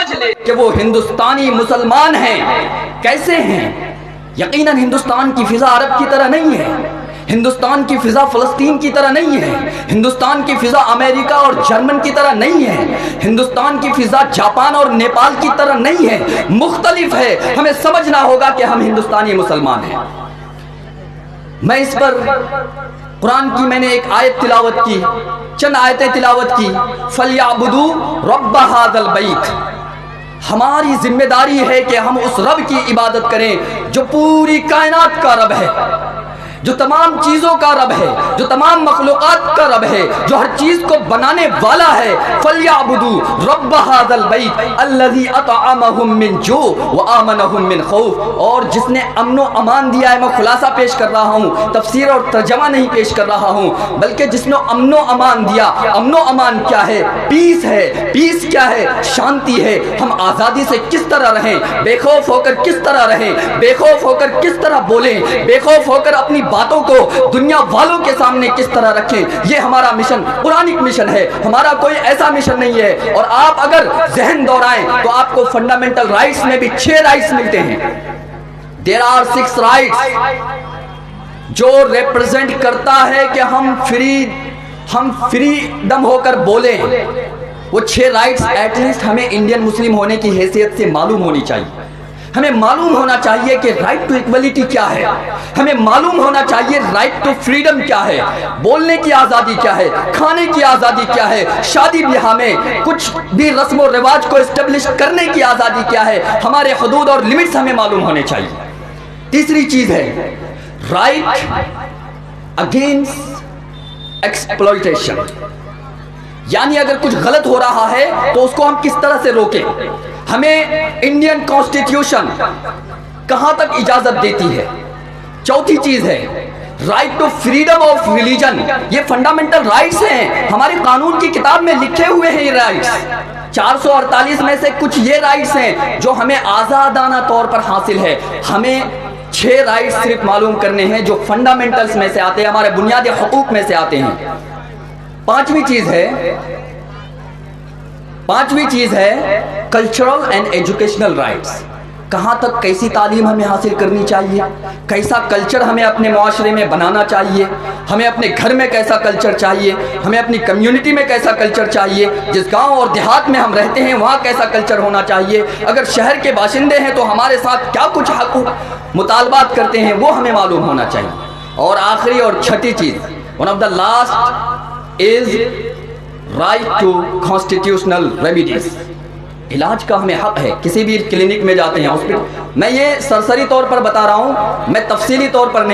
سمجھ لے کہ وہ ہندوستانی مسلمان ہیں۔ کیسے ہیں؟ یقیناً ہندوستان کی فضا عرب کی طرح نہیں ہے، ہندوستان کی فضا فلسطین کی طرح نہیں ہے، ہندوستان کی فضا امریکہ اور جرمن کی طرح نہیں ہے، ہندوستان کی فضا جاپان اور نیپال کی طرح نہیں ہے، مختلف ہے۔ ہمیں سمجھنا ہوگا کہ ہم ہندوستانی مسلمان ہیں۔ میں اس پر قرآن کی میں نے ایک آیت تلاوت کی، چند آیتیں تلاوت کی۔ فَلْيَعْبُدُوا رَبَّ هَذَا الْبَيْتِ، ہماری ذمہ داری ہے کہ ہم اس رب کی عبادت کریں جو پوری کائنات کا رب ہے، جو تمام چیزوں کا رب ہے، جو تمام مخلوقات کا رب ہے، جو ہر چیز کو بنانے والا ہے۔ فَلْيَعْبُدُوا رَبَّ هَذَا الْبَيْتِ الَّذِي أَطْعَمَهُم مِّن جُوعٍ وَآمَنَهُم مِّن خَوْفٍ۔ اور جس نے امن و امان دیا ہے، میں خلاصہ پیش کر رہا ہوں، تفسیر اور ترجمہ نہیں پیش کر رہا ہوں، بلکہ جس نے امن و امان دیا۔ امن و امان کیا ہے؟ پیس ہے۔ پیس کیا ہے؟ شانتی ہے۔ ہم آزادی سے کس طرح رہیں، بے خوف ہو کر کس طرح رہیں، بے خوف ہو کر کس طرح بولیں، بے خوف ہو کر اپنی باتوں کو دنیا والوں کے سامنے کس طرح رکھیں۔ یہ ہمارا مشن قرآنک مشن ہے، ہمارا کوئی ایسا مشن نہیں ہے۔ اور آپ اگر ذہن دورائیں تو آپ کو فنڈامنٹل رائٹس میں بھی 6 رائٹس ملتے ہیں۔ There are 6 رائٹس جو ریپرزینٹ کرتا ہے کہ ہم فریڈم ہو کر بولیں۔ وہ 6 رائٹس ایٹ لیسٹ ہمیں انڈین مسلم ہونے کی حیثیت سے معلوم ہونی چاہیے۔ ہمیں معلوم ہونا چاہیے کہ رائٹ ٹو ایکویلٹی کیا ہے، ہمیں معلوم ہونا چاہیے رائٹ ٹو فریڈم کیا ہے، بولنے کی آزادی کیا ہے، کھانے کی آزادی کیا ہے، شادی بیاہ میں کچھ بھی رسم و رواج کو اسٹیبلش کرنے کی آزادی کیا ہے، ہمارے حدود اور لیمٹس ہمیں معلوم ہونے چاہیے۔ تیسری چیز ہے رائٹ اگینسٹ ایکسپلوئٹیشن، یعنی اگر کچھ غلط ہو رہا ہے تو اس کو ہم کس طرح سے روکیں۔ ہمیں انڈین کانسٹیٹیوشن کہاں تک اجازت دیتی ہے۔ چوتھی چیز ہے right to freedom of religion, یہ فنڈامنٹل رائٹس ہیں، ہمارے قانون کی کتاب میں لکھے ہوئے ہیں یہ رائٹس۔ 448 میں سے کچھ یہ رائٹس ہیں جو ہمیں آزادانہ طور پر حاصل ہے۔ ہمیں 6 رائٹس صرف معلوم کرنے ہیں جو فنڈامنٹلز میں سے آتے ہیں، ہمارے بنیادی حقوق میں سے آتے ہیں۔ پانچویں چیز ہے کلچرل اینڈ ایجوکیشنل رائٹس، کہاں تک کیسی تعلیم ہمیں حاصل کرنی چاہیے، کیسا کلچر ہمیں اپنے معاشرے میں بنانا چاہیے، ہمیں اپنے گھر میں کیسا کلچر چاہیے، ہمیں اپنی کمیونٹی میں کیسا کلچر چاہیے، جس گاؤں اور دیہات میں ہم رہتے ہیں وہاں کیسا کلچر ہونا چاہیے، اگر شہر کے باشندے ہیں تو ہمارے ساتھ کیا کچھ حقوق مطالبات کرتے ہیں وہ ہمیں معلوم ہونا چاہیے۔ اور آخری اور چھٹی چیز، one of the last is right to constitutional remedies, علاج کا ہمیں حق ہے۔ کسی بھی کلینک میں جاتے ہیں، ہاسپٹل، میں یہ سرسری طور پر بتا رہا ہوں، میں تفصیلی طور پر نہیں